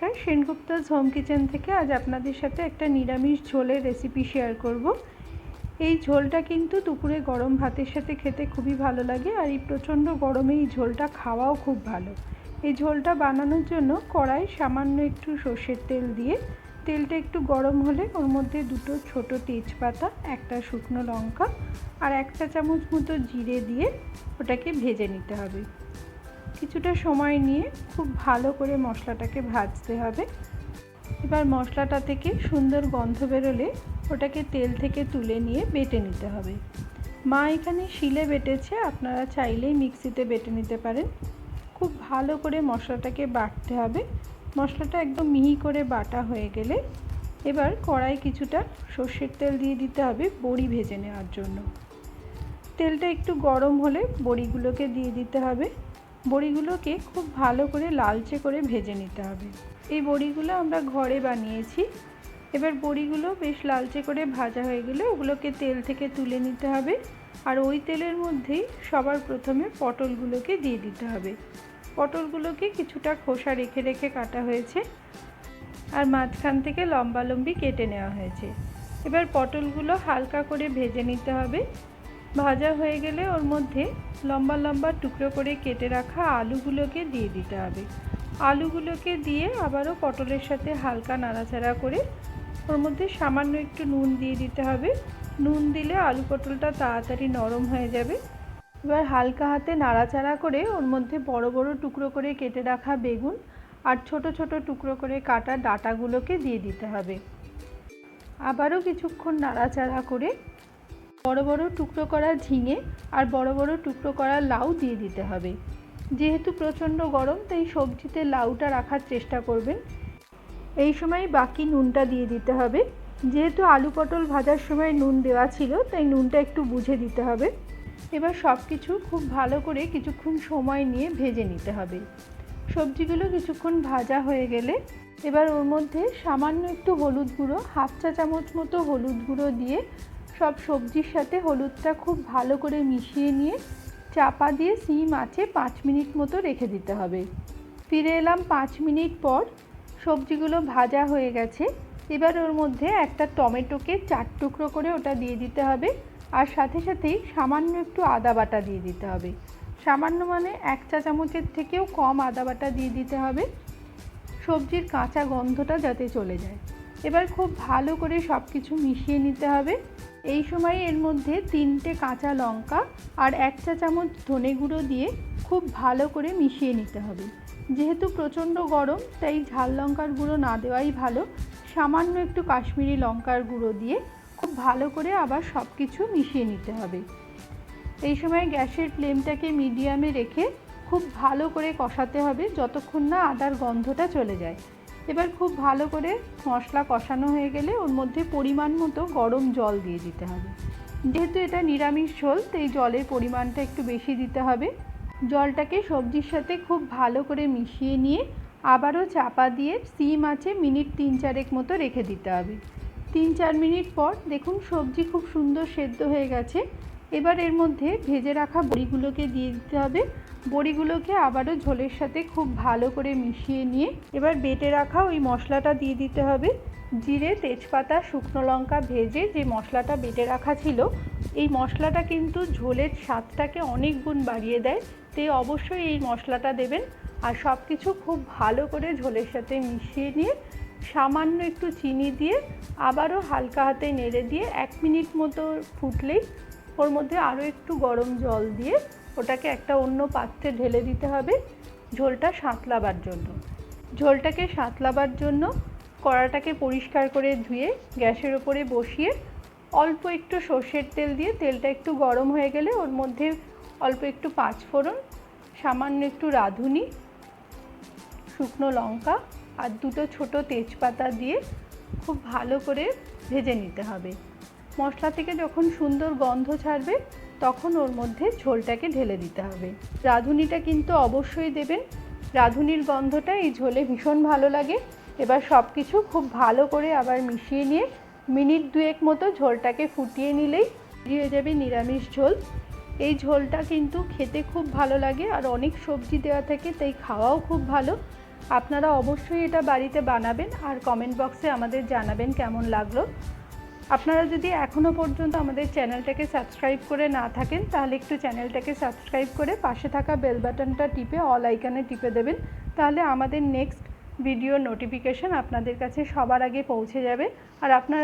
নমস্কার, সেনগুপ্তাস home kitchen থেকে আজ আপনাদের সাথে একটা নিরামিষ ঝোলের রেসিপি শেয়ার করব। এই ঝোলটা কিন্তু দুপুরে গরম ভাতের সাথে খেতে খুবই ভালো লাগে, আর এই প্রচণ্ড গরমে এই ঝোলটা খাওয়াও খুব ভালো। এই ঝোলটা বানানোর জন্য কড়াই সামান্য একটু সর্ষের তেল দিয়ে, তেলটা একটু গরম হলে ওর মধ্যে দুটো ছোট তেজপাতা, একটা শুকনো লঙ্কা আর 1 চা চামচ মতো জিরে দিয়ে ওটাকে ভেজে নিতে হবে। কিছুটা সময় নিয়ে খুব ভালো করে মশলাটাকে ভাজতে হবে। এবার মশলাটা থেকে সুন্দর গন্ধ বেরোলে ওটাকে তেল থেকে তুলে নিয়ে বেটে নিতে হবে। মা এখানে শিলে বেটেছে, আপনারা চাইলেই মিক্সিতে বেটে নিতে পারেন। খুব ভালো করে মশলাটাকে বাটতে হবে। মশলাটা একদম মিহি করে বাটা হয়ে গেলে এবার কড়াই কিছুটা সর্ষের তেল দিয়ে দিতে হবে বড়ি ভেজে নেওয়ার জন্য। তেলটা একটু গরম হলে বড়িগুলোকে দিয়ে দিতে হবে। বড়িগুলোকে খুব ভালো করে লালচে করে ভেজে নিতে হবে। এই বড়িগুলো আমরা ঘরে বানিয়েছি। এবার বড়িগুলো বেশ লালচে করে ভাজা হয়ে গেলে ওগুলোকে তেল থেকে তুলে নিতে হবে, আর ওই তেলের মধ্যেই সবার প্রথমে পটলগুলোকে দিয়ে দিতে হবে। পটলগুলোকে কিছুটা খোসা রেখে রেখে কাটা হয়েছে, আর মাঝখান থেকে লম্বালম্বি কেটে নেওয়া হয়েছে। এবার পটলগুলো হালকা করে ভেজে নিতে হবে। ভাজা হয়ে গেলে ওর মধ্যে লম্বা লম্বা টুকরো করে কেটে রাখা আলুগুলোকে দিয়ে দিতে হবে। আলুগুলোকে দিয়ে আবারও পটলের সাথে হালকা নাড়াচাড়া করে ওর মধ্যে সামান্য একটু নুন দিয়ে দিতে হবে। নুন দিলে আলু পটলটা তাড়াতাড়ি নরম হয়ে যাবে। এবার হালকা হাতে নাড়াচাড়া করে ওর মধ্যে বড় বড় টুকরো করে কেটে রাখা বেগুন আর ছোট ছোট টুকরো করে কাটা ডাঁটাগুলোকে দিয়ে দিতে হবে। আবারও কিছুক্ষণ নাড়াচাড়া করে বড় বড় টুকরো করা ঝিঙে আর বড় বড় টুকরো করা লাউ দিয়ে দিতে হবে। যেহেতু প্রচণ্ড গরম তাই সবজিতে লাউটা রাখার চেষ্টা করবেন। এই সময় বাকি নুনটা দিয়ে দিতে হবে। যেহেতু আলু পটল ভাজার সময় নুন দেওয়া ছিল তাই নুনটা একটু বুঝে দিতে হবে। এবার সব কিছু খুব ভালো করে কিছুক্ষণ সময় নিয়ে ভেজে নিতে হবে। সবজিগুলো কিছুক্ষণ ভাজা হয়ে গেলে এবার ওর মধ্যে সামান্য একটু হলুদ গুঁড়ো, 1/2 চা চামচ মতো হলুদ গুঁড়ো দিয়ে সব সবজির সাথে হলুদটা খুব ভালো করে মিশিয়ে নিয়ে চাপা দিয়ে সিম আঁচে 5 মিনিট মতো রেখে দিতে হবে। ফিরে এলাম 5 মিনিট পর। সবজিগুলো ভাজা হয়ে গেছে। এবার ওর মধ্যে একটা টমেটোকে 4 টুকরো করে ওটা দিয়ে দিতে হবে, আর সাথে সাথেই সামান্য একটু আদা বাটা দিয়ে দিতে হবে। সামান্য মানে 1 চা চামচের থেকেও কম আদা বাটা দিয়ে দিতে হবে, সবজির কাঁচা গন্ধটা যাতে চলে যায়। এবার খুব ভালো করে সব কিছু মিশিয়ে নিতে হবে। এই সময় এর মধ্যে 3টে কাঁচা লঙ্কা আর 1 চা চামচ ধনে গুঁড়ো দিয়ে খুব ভালো করে মিশিয়ে নিতে হবে। যেহেতু প্রচণ্ড গরম তাই ঝাল লঙ্কার গুঁড়ো না দেওয়াই ভালো। সামান্য একটু কাশ্মীরি লঙ্কার গুঁড়ো দিয়ে খুব ভালো করে আবার সব কিছু মিশিয়ে নিতে হবে। এই সময় গ্যাসের ফ্লেমটাকে মিডিয়ামে রেখে খুব ভালো করে কষাতে হবে যতক্ষণ না আদার গন্ধটা চলে যায়। এবার খুব ভালো করে মশলা কষানো হয়ে গেলে ওর মধ্যে পরিমাণ মতো গরম জল দিয়ে দিতে হবে। যেহেতু এটা নিরামিষ ঝোল তাই জলের পরিমাণটা একটু বেশি দিতে হবে। জলটাকে সবজির সাথে খুব ভালো করে মিশিয়ে নিয়ে আবারও চাপা দিয়ে সিম আঁচে মিনিট 3-4 মতো রেখে দিতে হবে। 3-4 মিনিট পর দেখুন সবজি খুব সুন্দর সেদ্ধ হয়ে গেছে। এবার এর মধ্যে ভেজে রাখা বড়িগুলোকে দিয়ে দিতে হবে। বড়িগুলোকে আবারও ঝোলের সাথে খুব ভালো করে মিশিয়ে নিয়ে এবার বেটে রাখা ওই মশলাটা দিয়ে দিতে হবে। জিরে, তেজপাতা, শুকনো লঙ্কা ভেজে যে মশলাটা বেটে রাখা ছিল, এই মশলাটা কিন্তু ঝোলের স্বাদটাকে অনেক গুণ বাড়িয়ে দেয়। তাই অবশ্যই এই মশলাটা দেবেন, আর সব কিছু খুব ভালো করে ঝোলের সাথে মিশিয়ে নিয়ে সামান্য একটু চিনি দিয়ে আবারও হালকা হাতে নেড়ে দিয়ে 1 মিনিট মতো ফুটলেই ওর মধ্যে আরও একটু গরম জল দিয়ে ওটাকে একটা অন্য পাত্রে ঢেলে দিতে হবে ঝোলটা সাঁতলাবার জন্য। ঝোলটাকে সাঁতলাবার জন্য কড়াটাকে পরিষ্কার করে ধুয়ে গ্যাসের ওপরে বসিয়ে অল্প একটু সর্ষের তেল দিয়ে তেলটা একটু গরম হয়ে গেলে ওর মধ্যে অল্প একটু 5 ফোড়ন, সামান্য একটু রাঁধুনি, শুকনো লঙ্কা আর 2টো ছোটো তেজপাতা দিয়ে খুব ভালো করে ভেজে নিতে হবে। মশলা থেকে যখন সুন্দর গন্ধ ছাড়বে তখন ওর মধ্যে ঝোলটাকে ঢেলে দিতে হবে। রাঁধুনিটা কিন্তু অবশ্যই দেবেন, রাঁধুনির গন্ধটা এই ঝোলে ভীষণ ভালো লাগে। এবার সব কিছু খুব ভালো করে আবার মিশিয়ে নিয়ে মিনিট 2 মতো ঝোলটাকে ফুটিয়ে নিলেই হয়ে যাবে নিরামিষ ঝোল। এই ঝোলটা কিন্তু খেতে খুব ভালো লাগে, আর অনেক সবজি দেওয়া থাকে তাই খাওয়াও খুব ভালো। আপনারা অবশ্যই এটা বাড়িতে বানাবেন আর কমেন্ট বক্সে আমাদের জানাবেন কেমন লাগলো। আপনারা যদি এখনও পর্যন্ত আমাদের চ্যানেলটাকে সাবস্ক্রাইব করে না থাকেন তাহলে একটু চ্যানেলটাকে সাবস্ক্রাইব করে পাশে থাকা বেল বাটনটা টিপে অল আইকনে টিপে দেবেন, তাহলে আমাদের নেক্সট ভিডিও নোটিফিকেশান আপনাদের কাছে সবার আগে পৌঁছে যাবে। আর আপনারা